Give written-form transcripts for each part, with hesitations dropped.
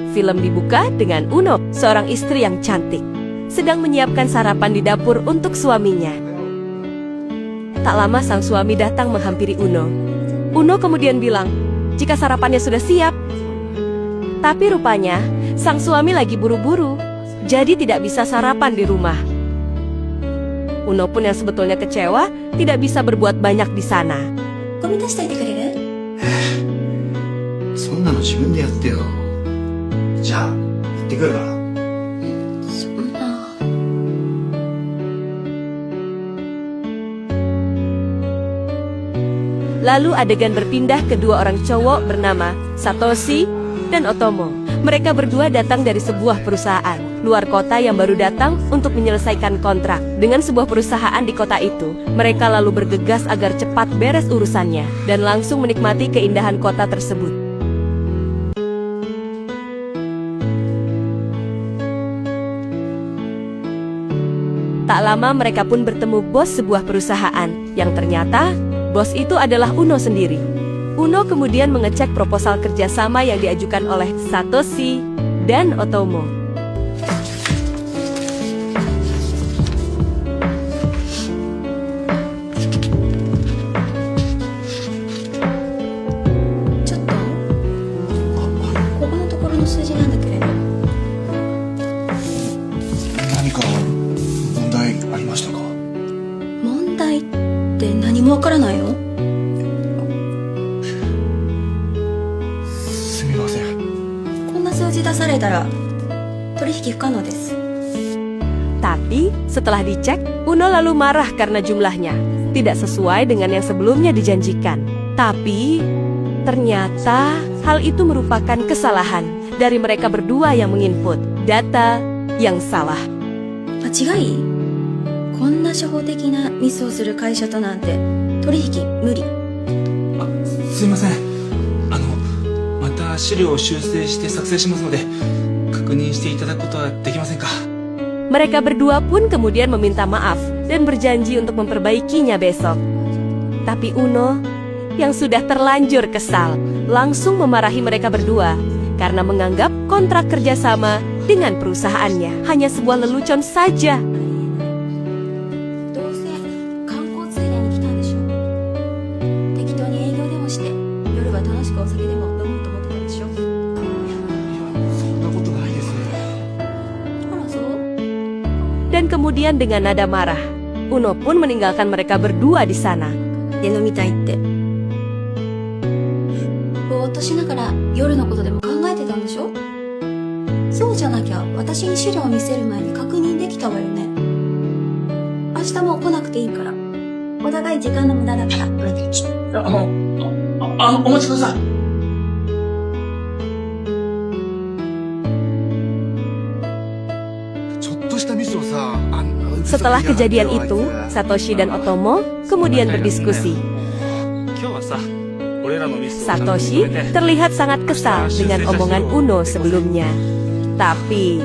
Film dibuka dengan Uno, seorang istri yang cantik, sedang menyiapkan sarapan di dapur untuk suaminya. Tak lama sang suami datang menghampiri Uno. Uno kemudian bilang, jika sarapannya sudah siap. Tapi rupanya, sang suami lagi buru-buru, jadi tidak bisa sarapan di rumah. Uno pun yang sebetulnya kecewa, tidak bisa berbuat banyak di sana. ゴミ出しといてくれる？そんなの自分でやってよ。じゃあ、行ってくるから。そんな。Lalu adegan berpindah ke dua orang cowok bernama Satoshi dan Otomo. Mereka berdua datang dari sebuah perusahaan luar kota yang baru datang untuk menyelesaikan kontrak dengan sebuah perusahaan di kota itu. Mereka lalu bergegas agar cepat beres urusannya dan langsung menikmati keindahan kota tersebut. Tak lama mereka pun bertemu bos sebuah perusahaan yang ternyata bos itu adalah Uno sendiri. Uno kemudian mengecek proposal kerjasama yang diajukan oleh Satoshi dan Otomo. Tapi setelah dicek, Uno lalu marah karena jumlahnya tidak sesuai dengan yang sebelumnya dijanjikan. Tapi ternyata hal itu merupakan kesalahan dari mereka berdua yang menginput data yang salah. 間違い？こんな初歩的なミスをする会社となんて取引無理。すいません。また資料を修正して作成しますので確認していただくことはできませんか? Mereka berdua pun kemudian meminta maaf dan berjanji untuk memperbaikinya besok. Tapi Uno yang sudah terlanjur kesal langsung memarahi mereka berdua karena menganggap kontrak kerjasama dengan perusahaannya hanya sebuah lelucon saja. Dan kemudian dengan nada marah, Uno pun meninggalkan mereka berdua di sana. で飲みたいってぼーっとしながら夜のことでも考えてたんでしょ？そうじゃなきゃ私に資料を見せる前に確認できたわよね。明日もう来なくていいからお互い時間の無駄だから。お待ちください。Setelah kejadian itu, Satoshi dan Otomo kemudian berdiskusi. Satoshi terlihat sangat kesal dengan omongan Uno sebelumnya. Tapi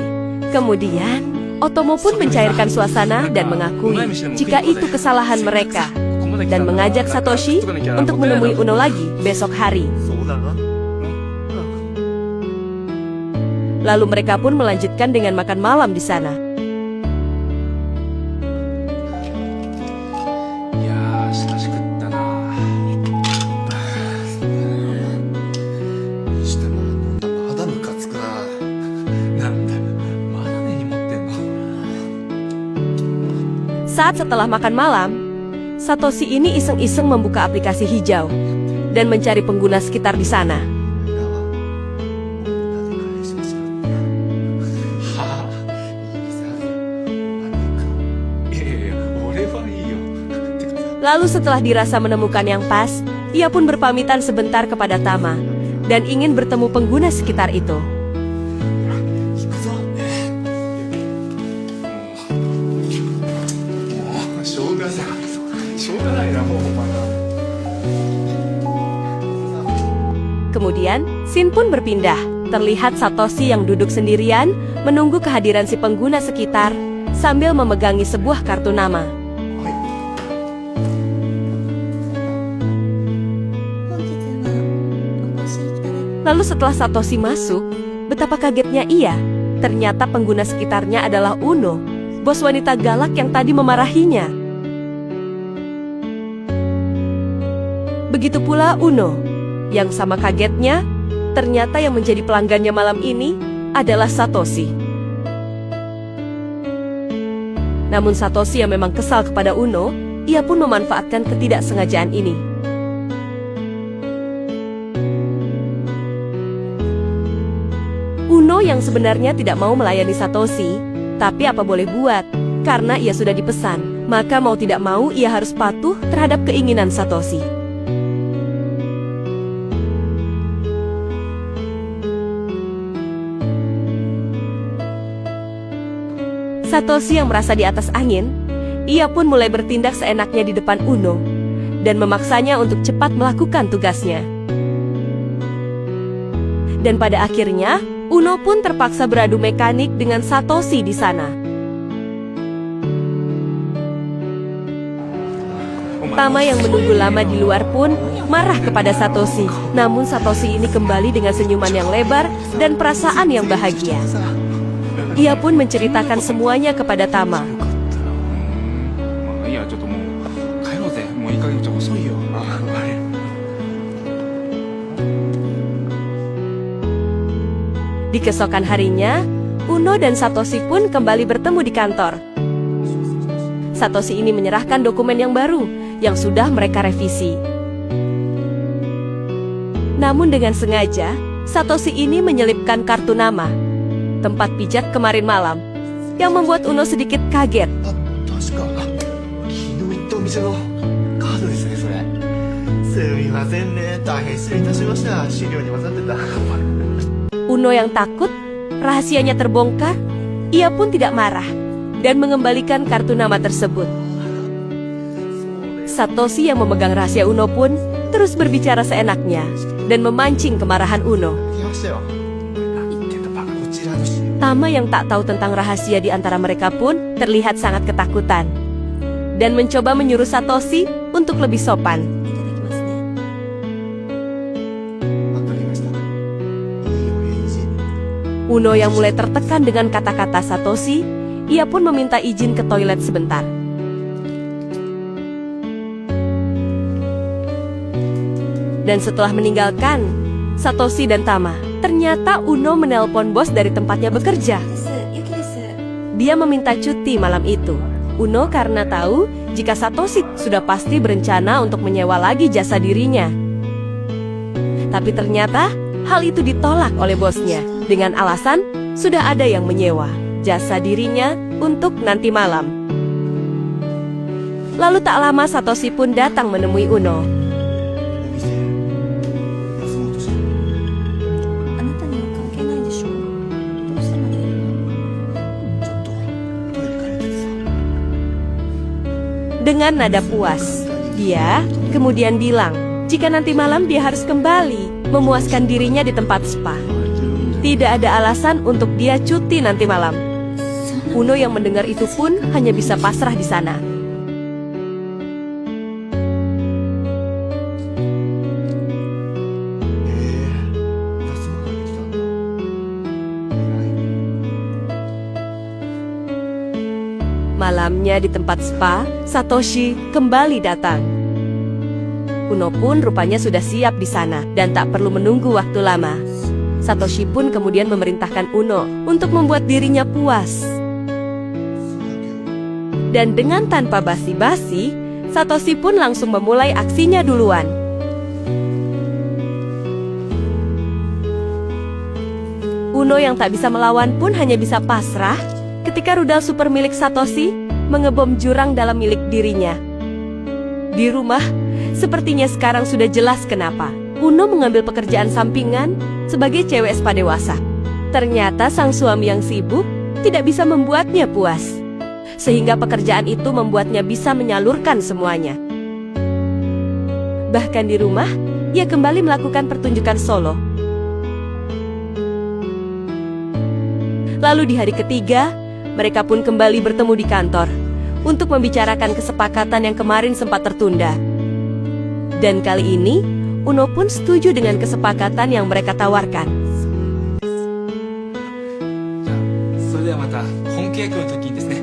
kemudian Otomo pun mencairkan suasana dan mengakui jika itu kesalahan mereka dan mengajak Satoshi untuk menemui Uno lagi besok hari. Lalu mereka pun melanjutkan dengan makan malam di sana. Saat setelah makan malam, Satoshi ini iseng-iseng membuka aplikasi hijau dan mencari pengguna sekitar di sana. Lalu setelah dirasa menemukan yang pas, ia pun berpamitan sebentar kepada Tama dan ingin bertemu pengguna sekitar itu. Kemudian, scene pun berpindah. Terlihat Satoshi yang duduk sendirian, menunggu kehadiran si pengguna sekitar, sambil memegangi sebuah kartu nama. Lalu setelah Satoshi masuk, Betapa kagetnya ia. Ternyata pengguna sekitarnya adalah Uno, bos wanita galak yang tadi memarahinya. Begitu pula Uno. Yang sama kagetnya, ternyata yang menjadi pelanggannya malam ini adalah Satoshi. Namun Satoshi yang memang kesal kepada Uno, ia pun memanfaatkan ketidaksengajaan ini. Uno yang sebenarnya tidak mau melayani Satoshi, tapi apa boleh buat, karena ia sudah dipesan, maka mau tidak mau ia harus patuh terhadap keinginan Satoshi. Satoshi yang merasa di atas angin, ia pun mulai bertindak seenaknya di depan Uno, dan memaksanya untuk cepat melakukan tugasnya. Dan pada akhirnya, Uno pun terpaksa beradu mekanik dengan Satoshi di sana. Tama yang menunggu lama di luar pun marah kepada Satoshi. Namun Satoshi ini kembali dengan senyuman yang lebar dan perasaan yang bahagia. Ia pun menceritakan semuanya kepada Tama. Di keesokan harinya, Uno dan Satoshi pun kembali bertemu di kantor. Satoshi ini menyerahkan dokumen yang baru yang sudah mereka revisi. Namun dengan sengaja, Satoshi ini menyelipkan kartu nama tempat pijat kemarin malam, yang membuat Uno sedikit kaget. 確か昨日行ったお店のカードですね、それ。すみませんね、大変失礼いたしました。資料に混ざってた。 Uno yang takut rahasianya terbongkar, ia pun tidak marah dan mengembalikan kartu nama tersebut. Satoshi yang memegang rahasia Uno pun terus berbicara seenaknya dan memancing kemarahan Uno. 来ましたよ。言ってたバカこちらの資料。 Tama yang tak tahu tentang rahasia di antara mereka pun terlihat sangat ketakutan dan mencoba menyuruh Satoshi untuk lebih sopan. わかりました。いいお返事。 Uno yang mulai tertekan dengan kata-kata Satoshi, ia pun meminta izin ke toilet sebentar. Dan setelah meninggalkan Satoshi dan Tama, ternyata Uno menelpon bos dari tempatnya bekerja. です。ゆきです。 Dia meminta cuti malam itu. Uno karena tahu jika Satoshi sudah pasti berencana untuk menyewa lagi jasa dirinya. Tapi ternyata hal itu ditolak oleh bosnya dengan alasan sudah ada yang menyewa jasa dirinya untuk nanti malam. Lalu tak lama Satoshi pun datang menemui Uno. お店休もうとしてる。あなたには関係ないでしょう。どうしてまで。ちょっとトイレ借りててさ。 Dengan nada puas, dia kemudian bilang jika nanti malam dia harus kembali memuaskan dirinya di tempat spa. Tidak ada alasan untuk dia cuti nanti malam. Uno yang mendengar itu pun hanya bisa pasrah di sana. Malamnya di tempat spa, Satoshi kembali datang. Uno pun rupanya sudah siap di sana dan tak perlu menunggu waktu lama. Satoshi pun kemudian memerintahkan Uno untuk membuat dirinya puas. Dan dengan tanpa basi-basi, Satoshi pun langsung memulai aksinya duluan. Uno yang tak bisa melawan pun hanya bisa pasrah ketika rudal super milik Satoshi mengebom jurang dalam milik dirinya. Di rumah, sepertinya sekarang sudah jelas kenapa Uno mengambil pekerjaan sampingan sebagai cewek spa dewasa. Ternyata sang suami yang sibuk tidak bisa membuatnya puas, sehingga pekerjaan itu membuatnya bisa menyalurkan semuanya. Bahkan di rumah, ia kembali melakukan pertunjukan solo. Lalu di hari ketiga, mereka pun kembali bertemu di kantor untuk membicarakan kesepakatan yang kemarin sempat tertunda. Dan kali ini, Uno pun setuju dengan kesepakatan yang mereka tawarkan. れではまた本契約の時にですね、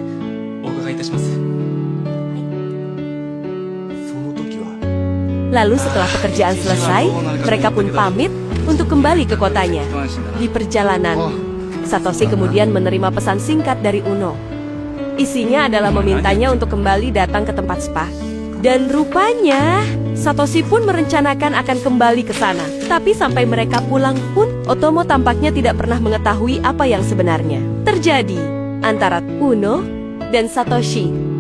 お伺いいたします。その時は Lalu setelah pekerjaan selesai, mereka pun pamit untuk kembali ke kotanya. Di perjalanan, Satoshi kemudian menerima pesan singkat dari Uno. Isinya adalah memintanya untuk kembali datang ke tempat spa. Dan rupanya, Satoshi pun merencanakan akan kembali ke sana. Tapi sampai mereka pulang pun, Otomo tampaknya tidak pernah mengetahui apa yang sebenarnya terjadi antara Uno dan Satoshi.